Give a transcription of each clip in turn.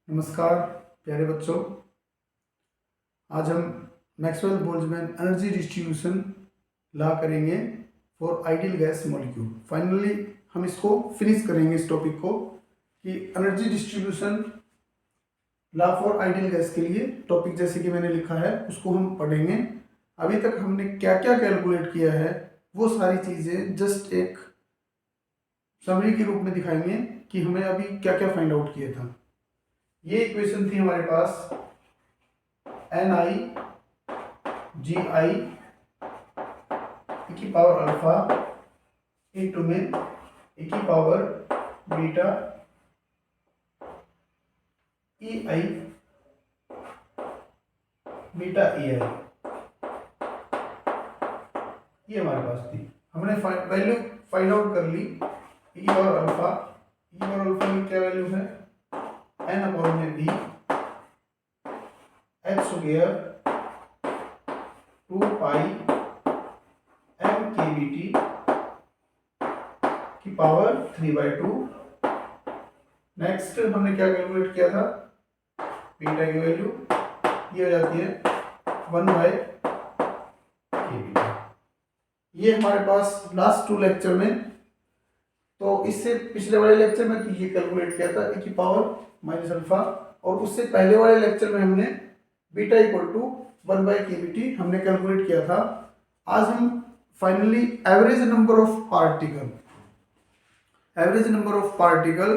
नमस्कार प्यारे बच्चों। आज हम Maxwell Boltzmann energy distribution law करेंगे for ideal gas molecule. Finally हम इसको फिनिश करेंगे इस टॉपिक को कि energy distribution law for ideal gas के लिए टॉपिक जैसे कि मैंने लिखा है उसको हम पढ़ेंगे। अभी तक हमने क्या क्या कैलकुलेट किया है वो सारी चीज़ें जस्ट एक समरी के रूप में दिखाएंगे कि हमें अभी क्या क्या फाइंड आउट किया था। ये इक्वेशन थी हमारे पास Ni Gi e की पावर अल्फा इंटू में e की power beta ei beta ei, ये हमारे पास थी। हमने वैल्यू फाइंड आउट कर ली। e की पावर अल्फा की क्या वैल्यू है n अपॉन में b h स्क्वायर 2 पाई m kBT की पावर 3/2। नेक्स्ट हमने क्या कैलकुलेट किया था, बीटा की वैल्यू ये हो जाती है 1/kBT। ये हमारे पास लास्ट 2 लेक्चर में, तो इससे पिछले वाले लेक्चर में तो ये कैलकुलेट किया था e की पावर माइनस अल्फा, और उससे पहले वाले लेक्चर में हमने बीटा इक्वल टू 1/kBT हमने कैलकुलेट किया था। आज हम finally average number of particle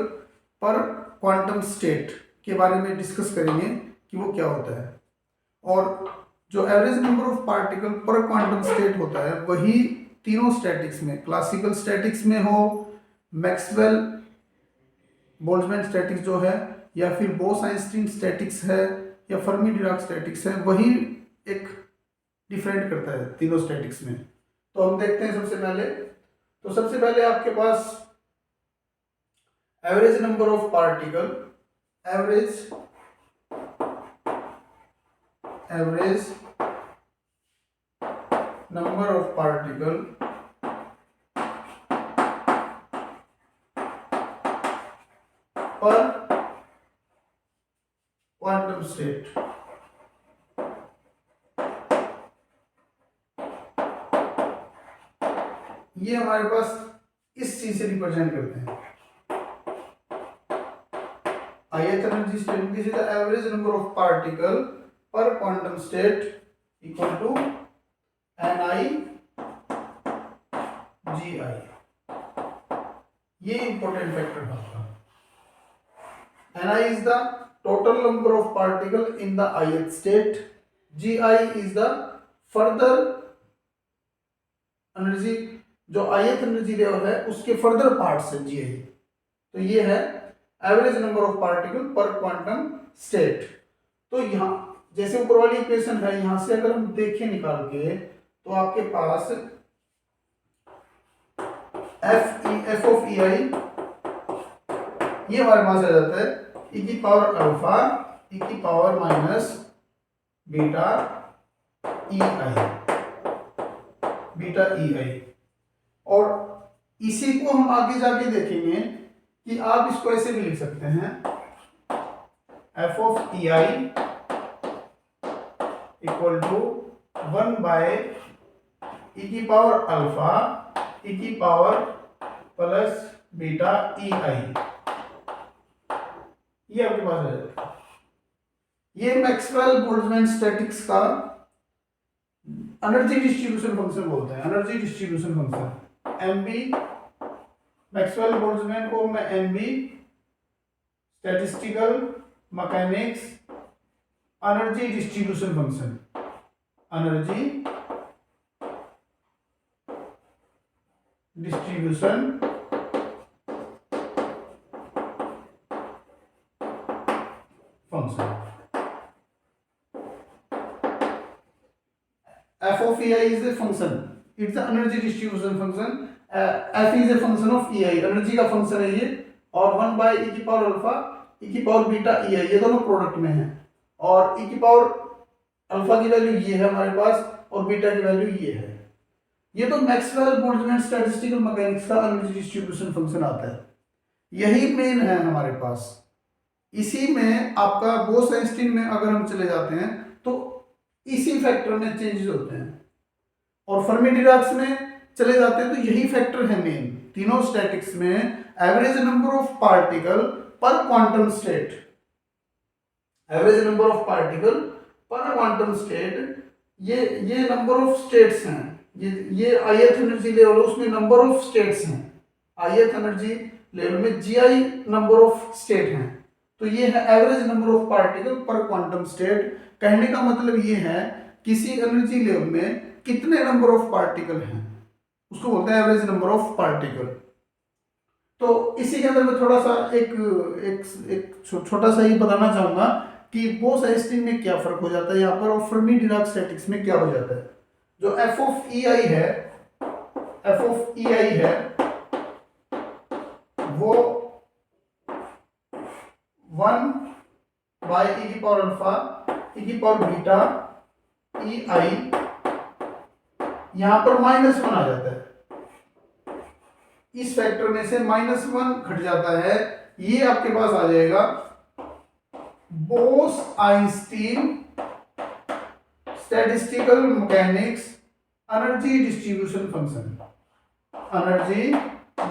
per quantum state के बारे में डिस्कस करेंगे कि वो क्या होता है। और जो average number of particle per quantum state होता है वही तीनों स्टैटिक्स में, क्लासिकल स्टैटिक्स में हो, मैक्सवेल बोल्ट्जमैन स्टैटिक्स जो है, या फिर बोस-आइंस्टीन स्टैटिक्स है, या फर्मी डिराक स्टैटिक्स है, वही एक डिफरेंट करता है तीनों स्टैटिक्स में। तो हम देखते हैं सबसे पहले आपके पास average number of particle per quantum state. ये हमारे पास इस चीज से रिप्रेजेंट करते हैं, ith energy state. This is the average number of particle per quantum state equal to Ni Gi। ये इंपॉर्टेंट फैक्टर है आपका। Ni is the total number of particle in the ith state, Gi is the further energy, जो ith energy level है उसके further parts है Gi। तो ये है average number of particle per quantum state. तो यहाँ जैसे ऊपर वाली इक्वेशन है, यहां से अगर हम देखें निकाल के तो आपके पास f ऑफ ei ये हमारे पास आ जाता है e की पावर अल्फा e की पावर माइनस बीटा ei। और इसी को हम आगे जाके देखेंगे कि आप इसको ऐसे भी लिख सकते हैं, f of ei equal to 1/e की पावर अल्फा e की पावर प्लस बीटा ei। ये आपके पास आ जाएगा। ये मैक्सवेल बोल्ट्जमैन स्टैटिक्स का एनर्जी डिस्ट्रीब्यूशन फंक्शन बोलते हैं, energy distribution function MB. Maxwell Boltzmann को मैं MB, statistical mechanics energy distribution function, energy distribution function। f of ei is a function, it's the energy distribution function। f is a function of ei, energy का function है ये, और 1/e की power alpha e की power beta ei, ये दोनों product में है। और e की पावर अल्फा की वैल्यू ये है हमारे पास, और बीटा की वैल्यू ये है। ये तो मैक्सवेल बोल्ट्जमैन स्टैटिस्टिकल मैकेनिक्स का एनर्जी डिस्ट्रीब्यूशन फंक्शन आता है, यही मेन है हमारे पास। इसी में आपका बोस-आइंस्टीन में अगर हम चले जाते हैं तो इसी फैक्टर में चेंजेस होते हैं, और फर्मी डिराक्स में चले जाते हैं तो यही फैक्टर है मेन। तीनों स्टैटिक्स में average number of particle per quantum state, average number of particle per quantum state, ये नंबर ऑफ स्टेट्स हैं। ये ith एनर्जी लेवल है, उसमें नंबर ऑफ स्टेट्स हैं। ith एनर्जी लेवल में GI नंबर ऑफ स्टेट हैं, तो ये है average number of particle per quantum state. कहने का मतलब ये है किसी एनर्जी लेवल में कितने नंबर ऑफ पार्टिकल हैं, उसको बोलते हैं एवरेज नंबर ऑफ पार्टिकल। तो इसी के अंदर मैं थोड़ा सा एक छोटा सा ये बताना चाहूंगा कि बोस-आइंस्टीन में क्या फर्क हो जाता है यहाँ पर, और फर्मी डिराक स्टैटिक्स में क्या हो जाता है। जो एफ ऑफ ई आई है वो 1/e⁴ e⁴β ei यहां पर -1 आ जाता है, इस फैक्टर में से -1 घट जाता है, ये आपके पास आ जाएगा Bose-Einstein statistical mechanics energy distribution function, energy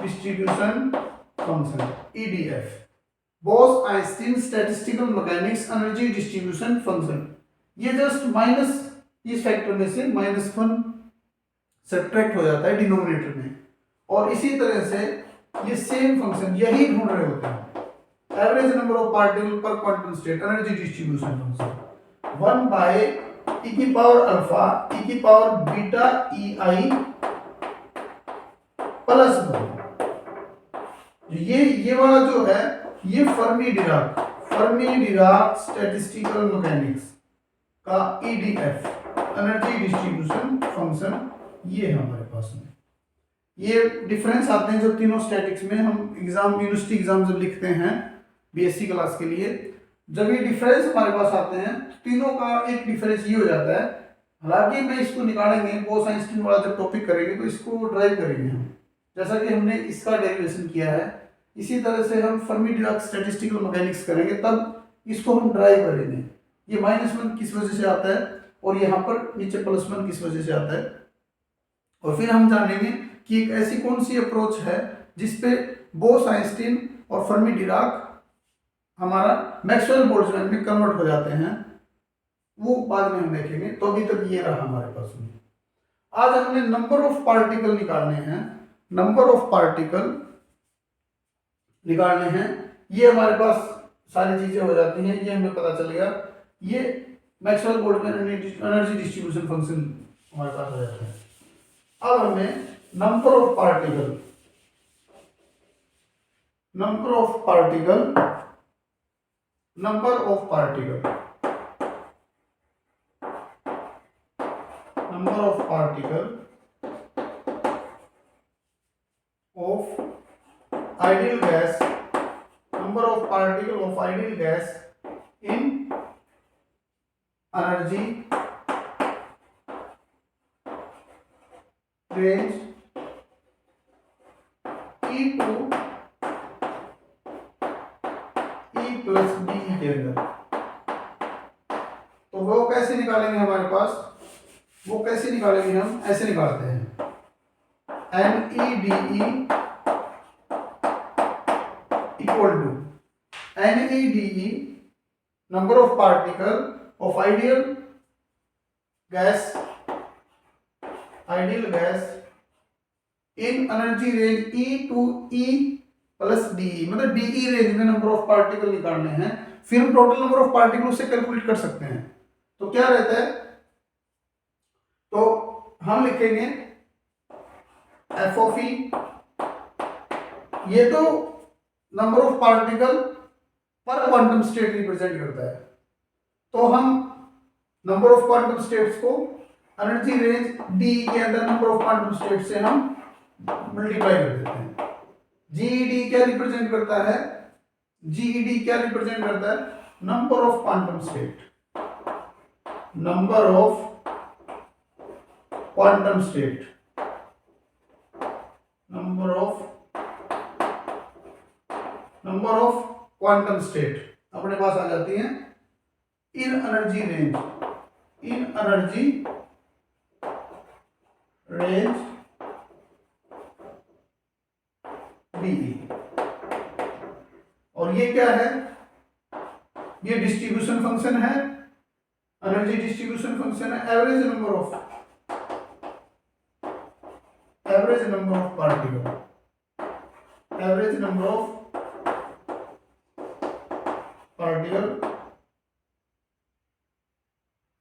distribution function EDF, Bose-Einstein statistical mechanics energy distribution function. ये जस्ट माइनस, इस फैक्टर में से -1 सब्ट्रैक्ट हो जाता है डिनोमिनेटर में, और इसी तरह से ये सेम फंक्शन यही ढूंढ रहे होते हैं, average number of particle per quantum state energy distribution function 1/e⁴ e⁴β ei plus 1। ये वाला जो है ये फर्मी डिराक स्टैटिस्टिकल मैकेनिक्स का EDF एनर्जी डिस्ट्रीब्यूशन फंक्शन, ये है हमारे पास में। ये डिफरेंस आते हैं जो तीनों स्टैटिक्स में हम एग्जाम, यूनिवर्सिटी एग्जाम जब लिखते हैं BSc क्लास के लिए, जब ये डिफरेंस हमारे पास आते हैं तीनों का एक डिफरेंस ये हो जाता है। हालांकि मैं इसको निकालेंगे, बोस-आइंस्टीन वाला जब टॉपिक करेंगे तो इसको ड्राइव करेंगे हम, जैसा कि हमने इसका डेरिवेशन किया है इसी तरह से हम फर्मी डिराक स्टैटिस्टिकल मैकेनिक्स करेंगे, तब इसको हम ड्राइव करेंगे। ये -1 किस वजह से आता है और यहाँ पर नीचे +1 किस वजह से आता है, और फिर हम जानेंगे कि एक ऐसी कौन सी अप्रोच है जिसपे बोस-आइंस्टीन और फर्मी डिराक हमारा मैक्सवेल बोल्ट्जमैन में कन्वर्ट हो जाते हैं, वो बाद में हम देखेंगे। तो अभी तक ये रहा हमारे पास में। आज हमने नंबर ऑफ पार्टिकल निकालने हैं, नंबर ऑफ पार्टिकल निकालने हैं, ये हमारे पास सारी चीजें हो जाती हैं, ये हमें पता चल गया। ये Maxwell Boltzmann energy distribution function हमारे पास हो जाता है। अब हमें number of particle number of particle of ideal gas, number of particle of ideal gas in energy range E to E+D के अंदर। तो वो कैसे निकालेंगे हमारे पास, वो कैसे निकालेंगे हम, ऐसे निकालते हैं NEDE equal to NEDE number of particle of ideal gas in energy range E to E+DE, मतलब DE रेंज में नंबर ऑफ पार्टिकल निकालने हैं, फिर हम टोटल नंबर ऑफ पार्टिकल उससे कैलकुलेट कर सकते हैं। तो क्या रहता है, तो हम लिखेंगे F ऑफ E, ये तो number of particle per quantum state represent करता है, तो हम नंबर ऑफ क्वांटम स्टेट्स को एनर्जी रेंज D के अंदर नंबर ऑफ क्वांटम स्टेट से हम मल्टीप्लाई कर देते हैं। GED क्या रिप्रेजेंट करता है, GED क्या रिप्रेजेंट करता है, number of quantum state, number of quantum state, number of quantum state. अपने पास आ जाती हैं in energy range, in energy range DE. और ये क्या है, ये डिस्ट्रीब्यूशन फंक्शन है, एनर्जी डिस्ट्रीब्यूशन फंक्शन है, average number of particle, average number of particle,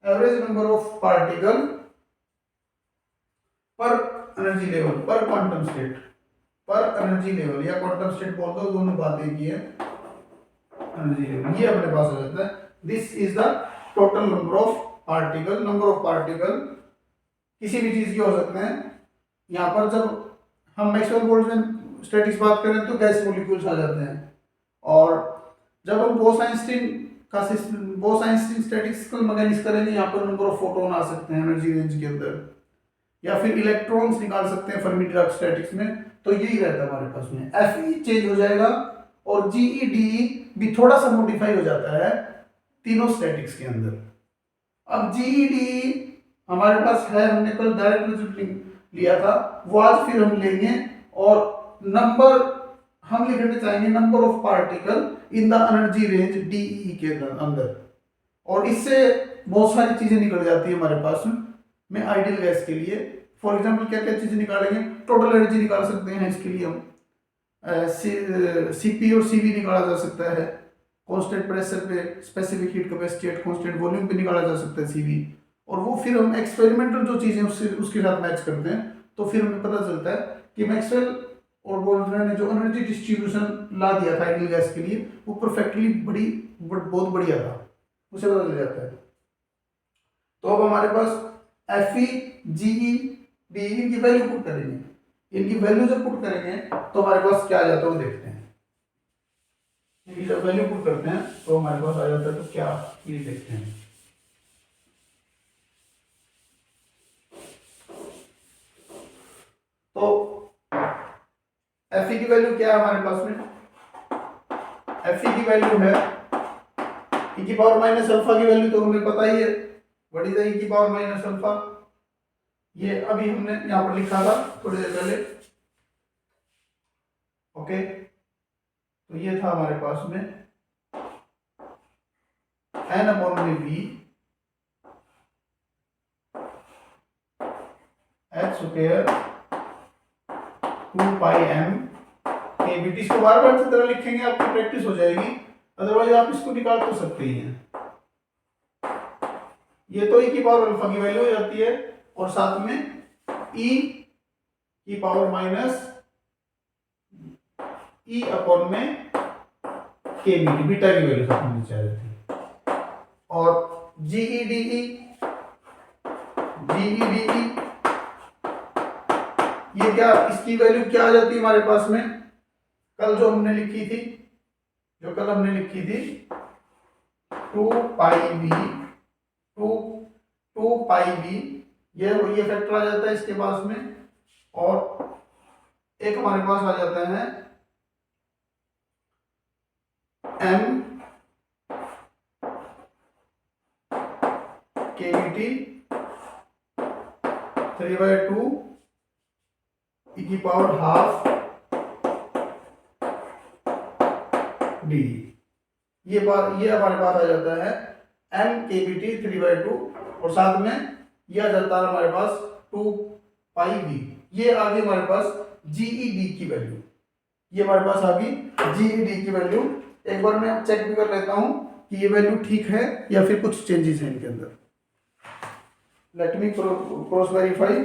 average number of particle per energy level, per quantum state, per energy level या quantum state बोल दो, दोनों बातें की है, एनर्जी लेवल ये अपने पास आ जाता है। This is the total number of particle, number of particle किसी भी चीज के हो सकते हैं। यहाँ पर जब हम मैक्सवेल बोल्ट्जमैन स्टैटिक्स बात करें तो गैस मॉलिक्यूल्स आ जाते हैं, और जब हम बोस-आइंस्टीन स्टैटिस्टिकल मैकेनिक्स करेंगे, यहाँ पर नंबर ऑफ फोटोन आ सकते हैं एनर्जी रेंज के अंदर, या फिर इलेक्ट्रॉन्स निकाल सकते हैं फर्मी-डिराक स्टैटिक्स में। तो यही रहता है हमारे पास में, Fe चेंज हो जाएगा और GeDe भी थोड़ा सा मॉडिफाई हो जाता है तीनों स्टैटिक्स के अंदर। अब GeDe हमारे पास है, हमने कल डायरेक्ट रिजल्ट लिया था, वो आज फिर हम लेंगे, और नंबर हम लिखना चाहेंगे number of particle in the energy range DE के अंदर, और इससे बहुत सारी चीजें निकल जाती है हमारे पास में आइडियल गैस के लिए। फॉर एग्जांपल क्या क्या चीजें निकालेंगे, टोटल एनर्जी निकाल सकते हैं, इसके लिए हम CP और CV निकाला जा सकता है, कांस्टेंट प्रेशर पे specific heat capacity at constant volume पे निकाला जा सकता है CV, और वो फिर हम एक्सपेरिमेंटल जो चीजें उसके साथ मैच करते हैं, तो फिर हमें पता चलता है कि मैक्सवेल और बोल्ट्जमैन ने जो एनर्जी डिस्ट्रीब्यूशन ला दिया था आइडियल गैस के लिए, वो परफेक्टली बहुत बढ़िया था, उसे पता चल जाता है। तो अब हमारे पास Fe, Ge, De इनकी वैल्यू पुट करेंगे, इनकी वैल्यू जब पुट करेंगे तो हमारे पास क्या आ जाता है वो देखते हैं। इनकी जब वैल्यू पुट करते हैं तो हमारे पास आ जाता है, तो क्या ये देखते हैं। तो Fe की वैल्यू क्या है हमारे पास में, Fe की वैल्यू है e की पावर माइनस अल्फा की वैल्यू तो हमें पता ही है, व्हाट इज e की पावर माइनस अल्फा, ये अभी हमने यहां पर लिखा था थोड़ी देर पहले। ओके, तो ये था हमारे पास में n/v h स्क्वायर 2 पाई m kBT। इसको बार बार इस तरह लिखेंगे, आपकी प्रैक्टिस हो जाएगी, अदरवाइज आप इसको निकाल तो सकते ही हैं। ये तो e की पावर अल्फा की वैल्यू हो जाती है, और साथ में e की पावर माइनस e अपॉन में kBT, बीटा की वैल्यू साथ में नीचे आ जाती है। और GeDe ये क्या, इसकी वैल्यू क्या आ जाती है हमारे पास में, कल जो हमने लिखी थी, जो कल हमने लिखी थी 2 पाई v, ये फैक्टर आ जाता है इसके पास में, और एक हमारे पास आ जाता है m kBT 3/2 e की पावर हाफ d। ये हमारे पास आ जाता है m kBT 3/2, और साथ में यह आ जाता है हमारे पास 2 पाई v। ये आ गई हमारे पास GeD की वैल्यू, ये हमारे पास आ गई GeD की वैल्यू। एक बार मैं चेक भी कर लेता हूं कि ये वैल्यू ठीक है या फिर कुछ चेंजेस हैं इनके अंदर। Let me cross verify.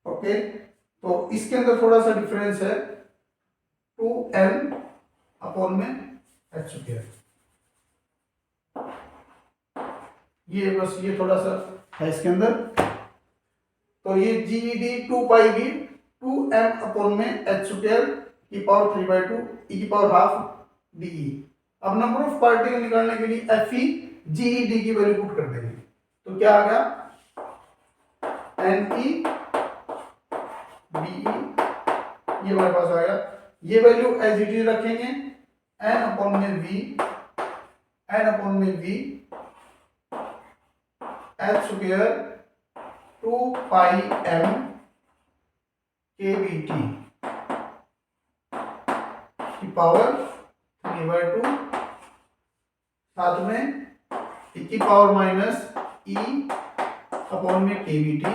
Okay, तो इसके अंदर थोड़ा सा डिफरेंस है, 2m अपॉन में h स्क्वायर, ये बस ये थोड़ा सा है इसके अंदर। तो ये GeD 2 पाई v 2m अपॉन में h स्क्वायर की पावर 3/2 e की पावर हाफ de। अब नंबर ऑफ पार्टिकल निकालने के लिए Fe GeD की वैल्यू पुट कर देंगे, तो क्या आ गया Ne Be, ये हमारे पास आएगा। ये वैल्यू एज इट इज रखेंगे, एन अपॉन में वी एच स्क्वायर 2 पाई एम के बी टी की पावर 3/2, साथ में e की पावर माइनस ई अपॉन में के बी टी।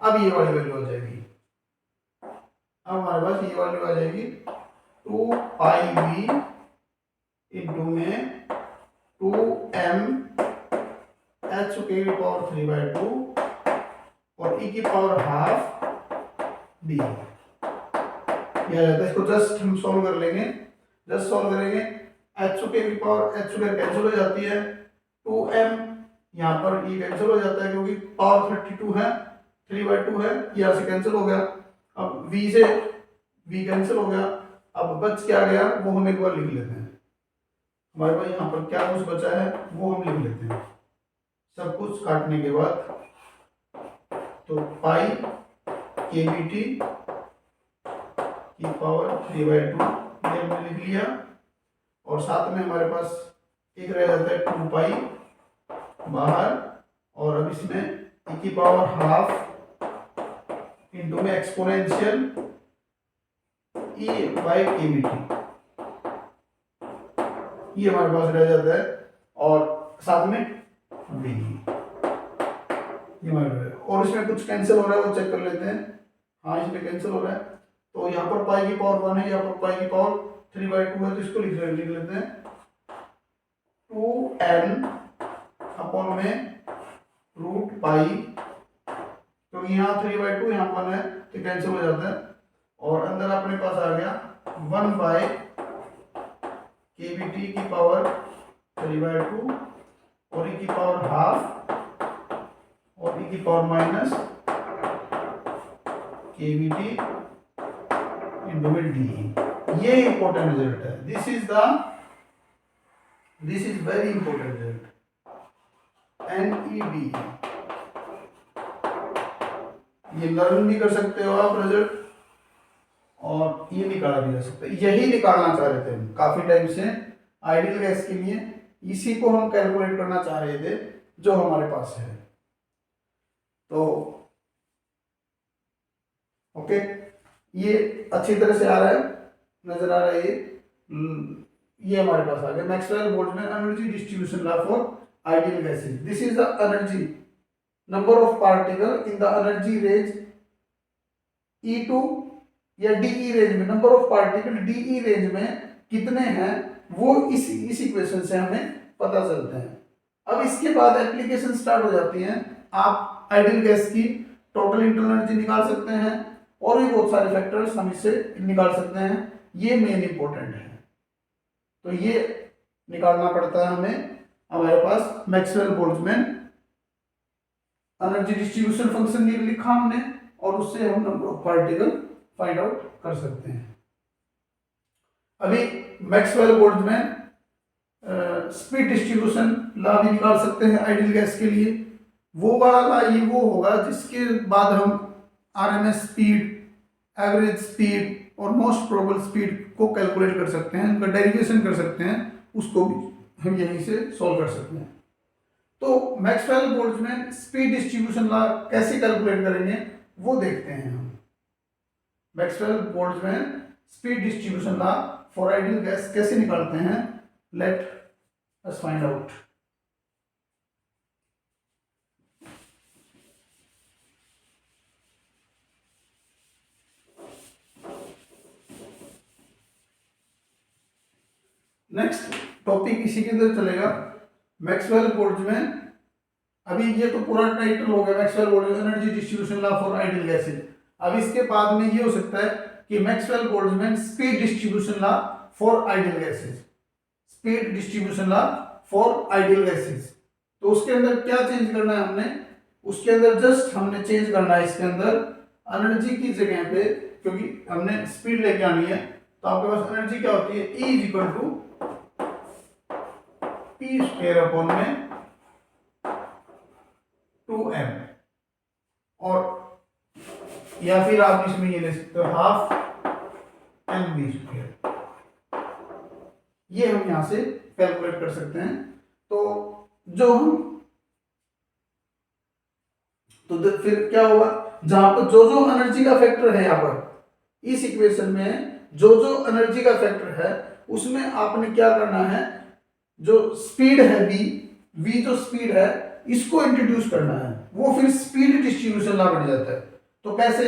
अब ये वाली वैल्यू आ जाएगी, अब हमारे पास ये वाली आ जाएगी 2 पाई वी इंटू में 2m h की पावर 3/2 और e की पावर हाफ b। यह रहता है, इसको जस्ट हम सॉल्व कर लेंगे, जस्ट सॉल्व करेंगे। h की पावर h स्क्वायर कैंसिल हो जाती है, 2m यहाँ पर e कैंसिल हो जाता है क्योंकि पावर 32 है, 3/2 है, यहाँ से कैंसिल हो गया। अब v से v कैंसिल हो गया, अब बच क्या गया वो हम एक बार लिख लेते हैं। हमारे पास यहाँ पर क्या कुछ बचा है वो हम लिख लेते हैं, सब कुछ काटने के बाद। तो पाई के बी टी की पावर 3/2 ये हमने लिख लिया, और साथ में हमारे पास एक रह जाता है 2 पाई बाहर, और अब इसमें e की पावर हाफ इंटू में एक्सपोनेंशियल e बाई के बी टी, ये हमारे पास रह जाता है, और साथ में b ये हमारे, और इसमें कुछ कैंसिल हो रहा है वो चेक कर लेते हैं। हाँ इसमें कैंसिल हो रहा है, तो यहाँ पर पाई की पावर 1 है, यहाँ पर पाई की पावर 3/2 है, तो इसको लिख लेते हैं 2n अपॉन में रूट पाई, तो यहाँ 3/2 यहाँ पर है तो कैंसिल हो जाता है, और अंदर अपने पास आ गया 1 बाय के बी टी की पावर 3/2 और e की पावर हाफ और e की पावर माइनस के बी टी इंटू में डी। ये इंपॉर्टेंट रिजल्ट है, this is very important result, NED। ये लर्न भी कर सकते हो आप रिजल्ट, और ये निकाला भी जा सकता है। यही निकालना चाह रहे थे हम काफी टाइम से आइडियल गैस के लिए, इसी को हम कैलकुलेट करना चाह रहे थे जो हमारे पास है। तो ओके, ये अच्छी तरह से आ रहा है, नजर आ रहा है ये हमारे पास आ गया Maxwell Boltzmann energy distribution law for ideal gases. This is the energy number of particle in the energy range E2 या DE रेंज में, number of particle DE range में कितने हैं वो इस इक्वेशन से हमें पता चलते हैं। अब इसके बाद एप्लीकेशन स्टार्ट हो जाती हैं, आप आइडियल गैस की टोटल इंटरनल एनर्जी निकाल सकते हैं, और भी बहुत सारे फैक्टर्स हम इससे निकाल सकते हैं, ये मेन इंपॉर्टेंट है। तो ये निकालना पड़ता है हमें, हमारे पास Maxwell Boltzmann energy distribution function लिखा हमने, और उससे हम number of particle find out कर सकते हैं। अभी Maxwell Boltzmann speed distribution law भी निकाल सकते हैं आइडियल गैस के लिए। वो वाला लॉ ये वो होगा जिसके बाद हम RMS स्पीड, एवरेज स्पीड और मोस्ट प्रोबेबल स्पीड को कैलकुलेट कर सकते हैं, उनका डेरिवेशन कर सकते हैं, उसको भी हम यहीं से सॉल्व कर सकते हैं। तो Maxwell Boltzmann speed distribution law कैसे कैलकुलेट करेंगे वो देखते हैं हम। Maxwell Boltzmann speed distribution law for ideal gas कैसे निकालते हैं, let us find out. Next topic इसी के अंदर चलेगा, मैक्सवेल बोल्ट्जमैन। अभी ये तो पूरा टाइटल हो गया Maxwell Boltzmann energy distribution law for ideal gases. अब इसके बाद में ये हो सकता है कि Maxwell Boltzmann speed distribution law for ideal gases, speed distribution law for ideal gases. तो उसके अंदर क्या चेंज करना है हमने, उसके अंदर जस्ट हमने चेंज करना है इसके अंदर एनर्जी की जगह पे, क्योंकि हमने स्पीड लेके आनी है, तो आपके पास एनर्जी क्या होती है, E is equal to P square upon में 2m, और या फिर आप इसमें ये ले सकते हो हाफ mv स्क्वायर। ये हम यहाँ से कैलकुलेट कर सकते हैं। तो जो हम फिर क्या होगा, जहां पर जो जो एनर्जी का फैक्टर है, यहाँ पर इस इक्वेशन में जो जो एनर्जी का फैक्टर है उसमें आपने क्या करना है, जो स्पीड है v जो स्पीड है इसको इंट्रोड्यूस करना है, वो फिर स्पीड डिस्ट्रीब्यूशन लॉ बन जाता है। तो कैसे,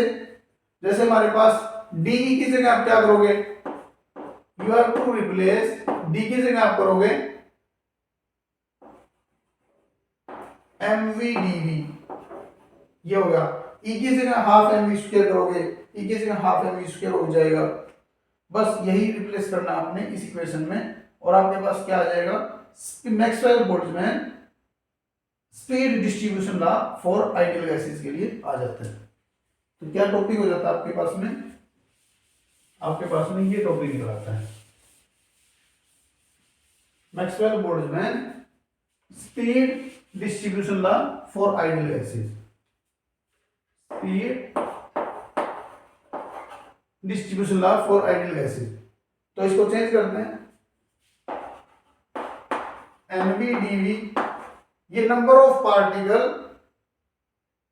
जैसे हमारे पास डी की जगह आप क्या करोगे, you have to replace D की जगह आप करोगे mv/dv, ये होगा। ई की जगह हाफ एम वी स्क्वायर करोगे, ई की जगह हाफ एम वी स्क्वायर हो जाएगा। बस यही रिप्लेस करना आपने इस इक्वेशन में, और आपके पास क्या आ जाएगा, Maxwell Boltzmann speed distribution law for ideal gases के लिए आ जाता है। तो क्या टॉपिक हो जाता है आपके पास में, ये टॉपिक निकल आता है, Maxwell Boltzmann speed distribution law for ideal gases, speed distribution law for ideal gases. तो इसको चेंज करते हैं, mv/dv, ये number of particle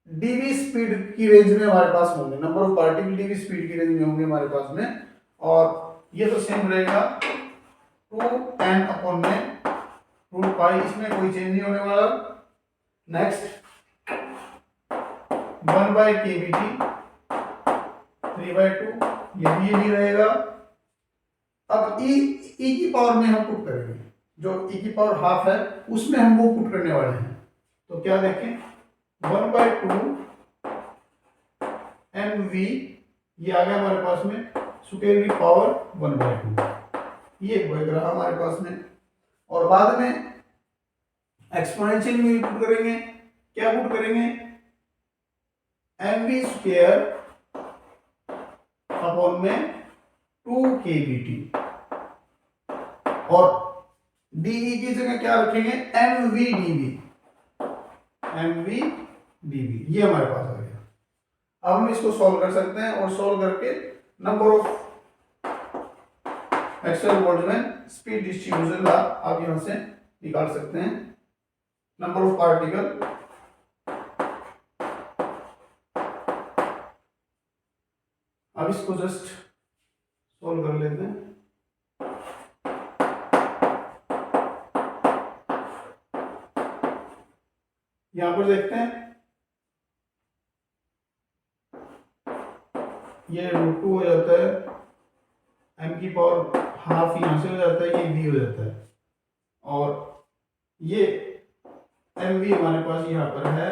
DV speed की रेंज में हमारे पास होंगे, number of particle DV speed की रेंज में होंगे हमारे पास में, और ये तो सेम रहेगा 2n में √π, इसमें कोई चेंज नहीं होने वाला। नेक्स्ट 1/kBT 3/2, ये भी रहेगा। अब ई की पावर में हम पुट करेंगे, जो ई की पावर हाफ है उसमें हम वो पुट करने वाले हैं। तो क्या देखें, 1/2 mv, ये आ गया हमारे पास में स्क्वायर की पावर 1/2, ये रहा हमारे पास में। और बाद में एक्सपोनेंशियल में पुट करेंगे, क्या पुट करेंगे, mv² अपॉन में 2kBT, और dE की जगह क्या रखेंगे, mv/dv, ये हमारे पास आ गया। अब हम इसको सॉल्व कर सकते हैं, और सॉल्व करके number of Maxwell Boltzmann speed distribution law आप यहां से निकाल सकते हैं, नंबर ऑफ पार्टिकल। अब इसको जस्ट सॉल्व कर लेते हैं। यहां पर देखते हैं, ये √2 हो जाता है, m की पावर हाफ यहां से हो जाता है, ये v हो जाता है, और ये mv हमारे पास यहां पर है,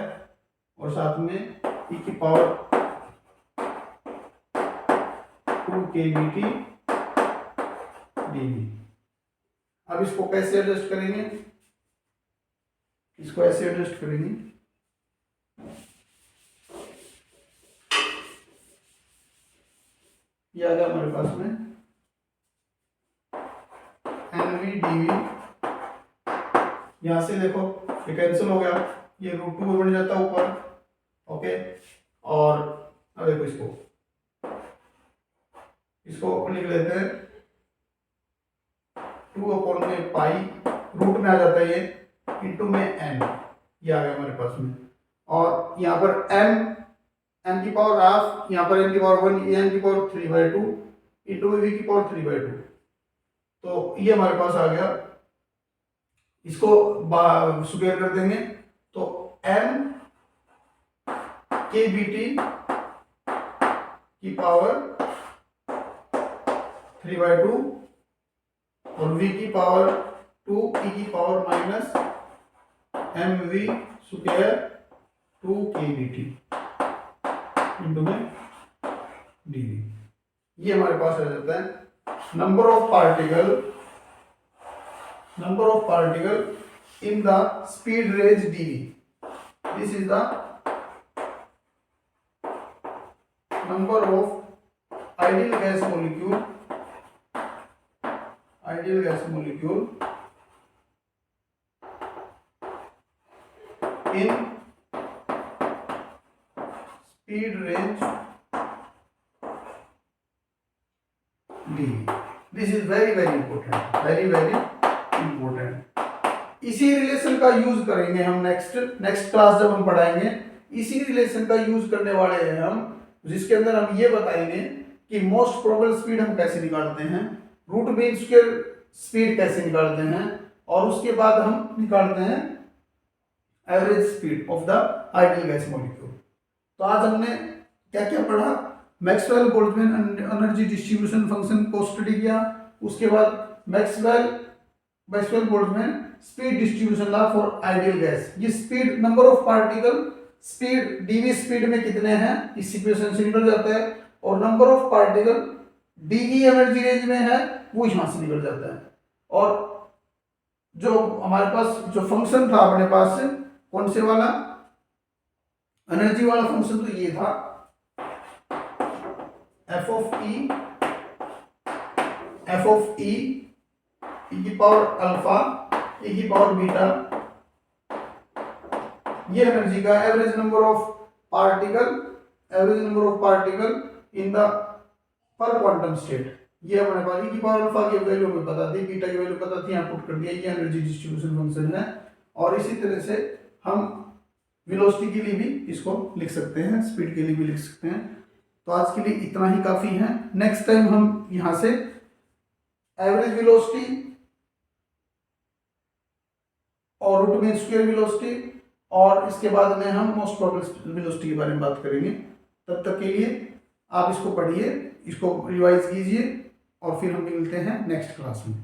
और साथ में e की पावर 2kBT dv। अब इसको कैसे एडजस्ट करेंगे, इसको ऐसे एडजस्ट करेंगे, ये आ गया हमारे पास में mv/dv। यहां से देखो ये कैंसिल हो गया, ये √2 बन जाता है ऊपर, ओके। और अब देखो इसको लिख लेते हैं 2/π, रूट में आ जाता है ये, इंटू में n, ये आ गया हमारे पास में। और यहाँ पर m की पावर हाफ, यहाँ पर n की पावर 1, n की पावर 3/2 इंटू में v की पावर 3/2, तो ये हमारे पास आ गया। इसको स्क्वायर कर देंगे तो m kBT की पावर 3/2 और v की पावर 2, e की power minus mv square 2kBT into में dv, ये हमारे पास आ जाता है number of particle in the speed range dv। This is the number of ideal gas molecule in speed range d। This is very very important, very very important. इसी relation का use करेंगे हम next class जब हम पढ़ाएंगे, इसी relation का use करने वाले हैं हम, जिसके अंदर हम ये बताएंगे कि मोस्ट प्रोबेबल स्पीड हम कैसे निकालते हैं, रूट मीन स्क्वायर स्पीड कैसे निकालते हैं, और उसके बाद हम निकालते हैं average speed of the ideal gas molecule. तो आज हमने क्या क्या पढ़ा, Maxwell Boltzmann energy distribution function को स्टडी किया, उसके बाद Maxwell Boltzmann speed distribution law for ideal gas. ये speed, number of particle, speed DV speed में कितने हैं इस इक्वेशन से निकल जाता है, और number of particle DE energy range में है वो यहां से निकल जाता है। और जो हमारे पास जो फंक्शन था अपने पास, कौन से वाला, एनर्जी वाला फंक्शन, तो ये था एफ ऑफ ई की पावर अल्फा ई की पावर बीटा, ये एनर्जी का average number of particle in the पर क्वांटम स्टेट। ये अपने पास ई की पावर अल्फा की वैल्यू हमें पता थी, बीटा की वैल्यू पता थी, यहाँ पुट कर दिया, ये एनर्जी डिस्ट्रीब्यूशन फंक्शन है। और इसी तरह से हम वेलोसिटी के लिए भी इसको लिख सकते हैं, स्पीड के लिए भी लिख सकते हैं। तो आज के लिए इतना ही काफी है। नेक्स्ट टाइम हम यहां से एवरेज वेलोसिटी और रूट मीन स्क्वायर वेलोसिटी, और इसके बाद में हम मोस्ट प्रोबेबल वेलोसिटी के बारे में बात करेंगे। तब तक के लिए आप इसको पढ़िए, इसको रिवाइज कीजिए, और फिर हम मिलते हैं नेक्स्ट क्लास में।